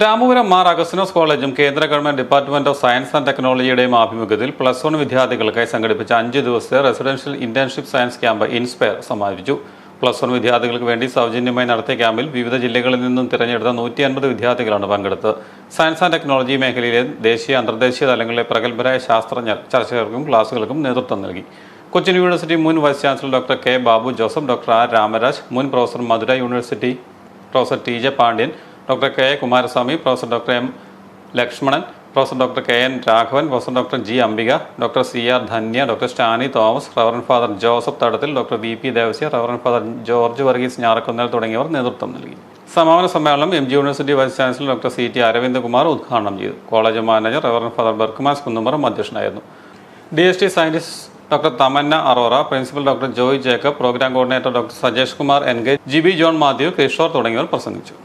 രാമപുരം മാർ അഗസ്റ്റിനോസ് കോളേജും കേന്ദ്ര government department of science and ടെക്നോളജിയുടെയും ആഭിമുഖ്യത്തിൽ +1 വിദ്യാർത്ഥികൾക്കായി സംഘടിപ്പിച്ച 5 ദിവസത്തെ residential internship science camp Inspire സമാപിച്ചു. +1 വിദ്യാർത്ഥികൾക്ക് വേണ്ടി സൗജന്യമായി നടത്തിയ ക്യാമ്പിൽ വിവിധ ജില്ലകളിൽ നിന്നും തിരഞ്ഞെടുത്ത 150 വിദ്യാർത്ഥികളാണ് പങ്കെടുത്തത്. സയൻസ് ആൻഡ് ടെക്നോളജി മേഖലയിലെ ദേശീയ അന്തർദേശീയ തലങ്ങളിലെ പ്രഗത്ഭരായ ശാസ്ത്രജ്ഞർ ചർച്ചകൾക്കും ക്ലാസുകൾക്കും നേതൃത്വം നൽകി. കൊച്ചിൻ യൂണിവേഴ്സിറ്റി മുൻ vice chancellor doctor K Babu Joseph, doctor R Ramaraj, മുൻ professor Madurai university professor T J Pandian, doctor K Kumaraswamy, professor doctor M Lakshmanan, professor doctor K N Raghavan, professor doctor G Ambika, doctor C R Dhanya, doctor Stany Thomas, reverend father Joseph Thadathil, doctor V P Devasia, reverend father George Varghese Njarakkunnel തുടങ്ങിയവർ നേതൃത്വം നൽകി. സമാപന സമ്മേളനം M G university vice chancellor doctor C T Aravindkumar ഉദ്ഘാടനം ചെയ്തു. College manager reverend father Barkumas കുന്നുമറും അധ്യക്ഷനായിരുന്നു. DST scientist doctor Tamanna Arora, principal doctor Joy Jacob, programme coordinator doctor Sajesh Kumar N K, GB John Mathew, Kishore തുടങ്ങിയവർ പ്രസംഗിച്ചു.